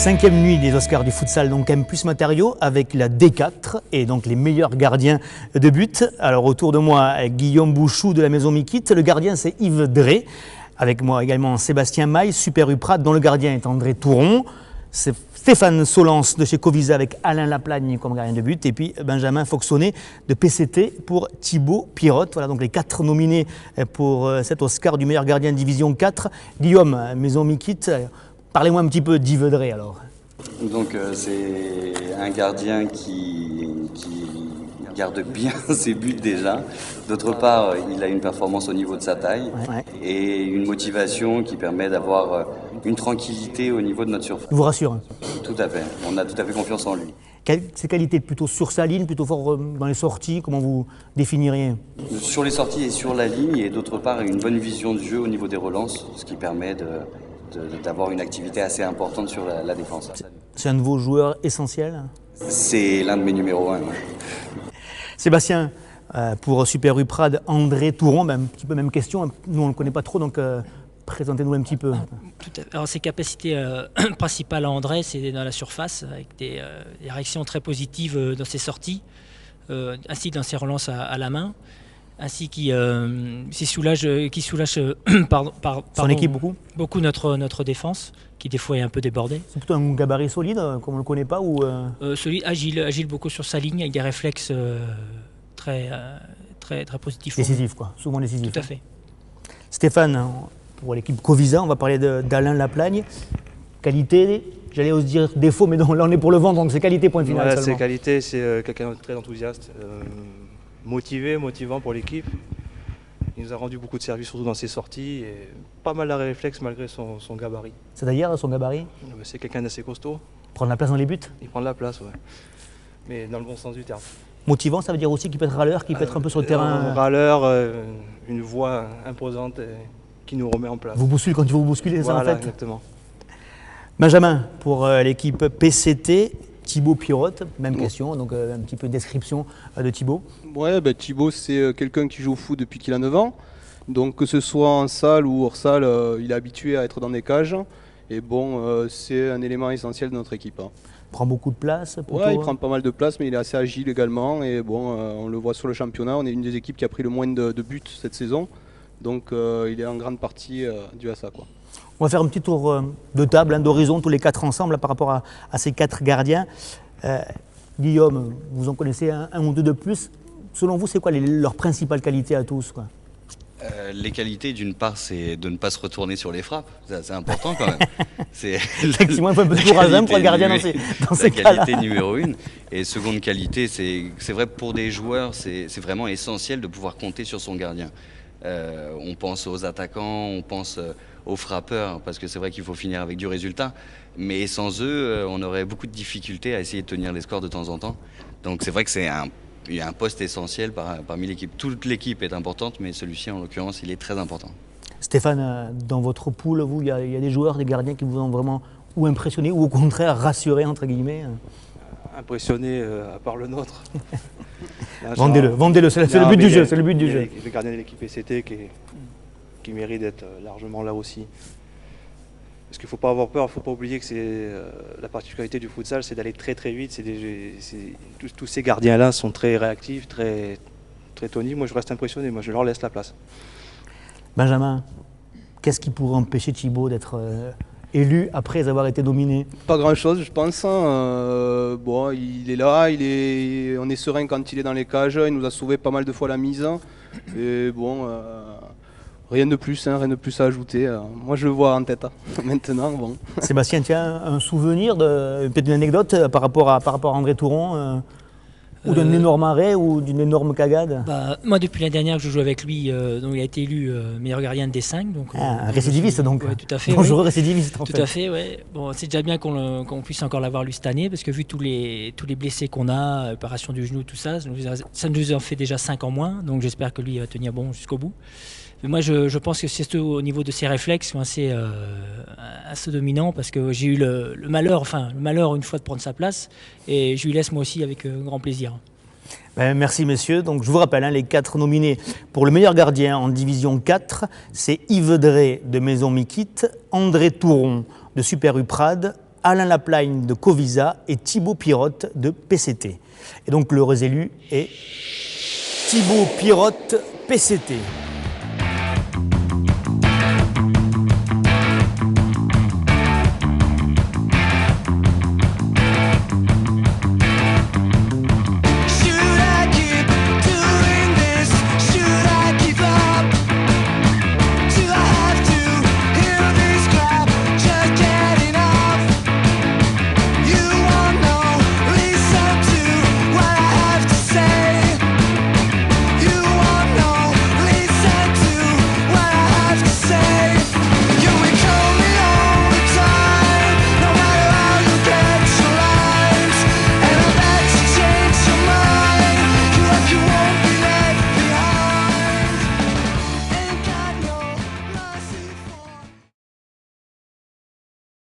5e nuit des Oscars du futsal, donc M+ Matériaux avec la D4 et donc les meilleurs gardiens de but. Alors autour de moi, Guillaume Bouchou de la Maison Mikit, le gardien c'est Yves Drey. Avec moi également Sébastien Maille, Super U Prades, dont le gardien est André Touron. C'est Stéphane Solence de chez Covisa avec Alain Laplagne comme gardien de but. Et puis Benjamin Foxonnet de PCT pour Thibaut Pirotte. Voilà donc les 4 nominés pour cet Oscar du meilleur gardien de division 4. Guillaume, Maison Mikit, parlez-moi un petit peu d'Yves Drey alors. Donc c'est un gardien qui garde bien ses buts déjà. D'autre part, il a une performance au niveau de sa taille et une motivation qui permet d'avoir une tranquillité au niveau de notre surface. Il vous rassure? Tout à fait, on a tout à fait confiance en lui. Ses qualités plutôt sur sa ligne, plutôt fort dans les sorties, comment vous définiriez? Sur les sorties et sur la ligne, et d'autre part une bonne vision de jeu au niveau des relances, ce qui permet d'avoir une activité assez importante sur la défense. C'est un de vos joueurs essentiels? C'est l'un de mes numéros 1. Sébastien, pour Super U Prades, André Touron, un petit peu même question, nous on ne le connaît pas trop, donc présentez-nous un petit peu. Alors ses capacités principales à André, c'est dans la surface, avec des réactions très positives dans ses sorties, ainsi que dans ses relances à la main, ainsi qui soulage son équipe beaucoup notre défense, qui des fois est un peu débordée. C'est plutôt un gabarit solide, comme on ne le connaît pas ou solide, agile beaucoup sur sa ligne, avec des réflexes très positifs. Décisif, quoi, souvent décisif. Tout à fait. Stéphane, pour l'équipe Covisa, on va parler d'Alain Laplagne. Qualité, j'allais aussi dire défaut, mais non, là on est pour le vendre, donc c'est qualité point final seulement. C'est qualité, c'est quelqu'un de très enthousiaste, motivant pour l'équipe. Il nous a rendu beaucoup de services, surtout dans ses sorties, et pas mal de réflexes malgré son gabarit. C'est-à-dire son gabarit? C'est quelqu'un d'assez costaud. Prendre la place dans les buts? Il prend de la place, ouais. Mais dans le bon sens du terme. Motivant, ça veut dire aussi qu'il peut être râleur, qu'il peut être un peu sur le terrain. Râleur, une voix imposante qui nous remet en place. Vous bousculez quand il faut vous bousculer, c'est ça en fait? Exactement. Benjamin, pour l'équipe PCT, Thibaut Pirotte, même question, donc un petit peu de description de Thibaut. Ouais, Thibaut c'est quelqu'un qui joue au foot depuis qu'il a 9 ans, donc que ce soit en salle ou hors salle, il est habitué à être dans des cages, et bon, c'est un élément essentiel de notre équipe. Il prend beaucoup de place plutôt, il prend pas mal de place, mais il est assez agile également, et bon, on le voit sur le championnat, on est une des équipes qui a pris le moins de buts cette saison, donc il est en grande partie dû à ça, quoi. On va faire un petit tour de table, d'horizon, tous les 4 ensemble, par rapport à ces 4 gardiens. Guillaume, vous en connaissez un ou deux de plus. Selon vous, c'est quoi leurs principales qualités à tous, quoi? Les qualités, d'une part, c'est de ne pas se retourner sur les frappes. C'est important quand même. Effectivement, il faut un peu de courage pour le gardien dans ces cas-là. La qualité numéro 1. Et seconde qualité, c'est vrai pour des joueurs, c'est vraiment essentiel de pouvoir compter sur son gardien. On pense aux attaquants, on pense aux frappeurs, parce que c'est vrai qu'il faut finir avec du résultat. Mais sans eux, on aurait beaucoup de difficultés à essayer de tenir les scores de temps en temps. Donc c'est vrai que c'est un poste essentiel parmi l'équipe. Toute l'équipe est importante, mais celui-ci, en l'occurrence, il est très important. Stéphane, dans votre poule, vous, il y a des joueurs, des gardiens qui vous ont vraiment ou impressionné ou au contraire rassuré, entre guillemets? Impressionné, à part le nôtre. Vendez-le, c'est le but du jeu. C'est le but du jeu. Le gardien de l'équipe PCT qui mérite d'être largement là aussi. Parce qu'il ne faut pas avoir peur, il ne faut pas oublier que c'est la particularité du futsal, c'est d'aller très très vite. Tous ces gardiens-là sont très réactifs, très toniques. Moi je reste impressionné, moi je leur laisse la place. Benjamin, qu'est-ce qui pourrait empêcher Thibaut d'être élu après avoir été nominé? Pas grand-chose, je pense. Bon, il est là, on est serein quand il est dans les cages, il nous a sauvé pas mal de fois la mise. Et bon, rien de plus à ajouter. Moi, je le vois en tête maintenant. Bon. Sébastien, tu as un souvenir, peut-être une anecdote par rapport à André Touron ou d'un énorme arrêt ou d'une énorme cagade? Moi, depuis l'année dernière que je joue avec lui, donc, il a été élu meilleur gardien de D5. Donc, un récidiviste, donc. Ouais, tout à fait. Dangereux récidiviste, en fait. Tout à fait, oui. Bon, c'est déjà bien qu'on puisse encore l'avoir lui cette année, parce que vu tous les blessés qu'on a, opération du genou, tout ça, ça nous en fait déjà 5 en moins. Donc j'espère que lui va tenir bon jusqu'au bout. Mais moi, je pense que c'est au niveau de ses réflexes assez dominant, parce que j'ai eu le malheur une fois de prendre sa place, et je lui laisse moi aussi avec grand plaisir. Merci messieurs. Donc, je vous rappelle, les 4 nominés pour le meilleur gardien en division 4, c'est Yves Drey de Maison Mikit, André Touron de Super U Prades, Alain Laplagne de Covisa et Thibaut Pirotte de PCT. Et donc l'heureux élu est Thibaut Pirotte, PCT.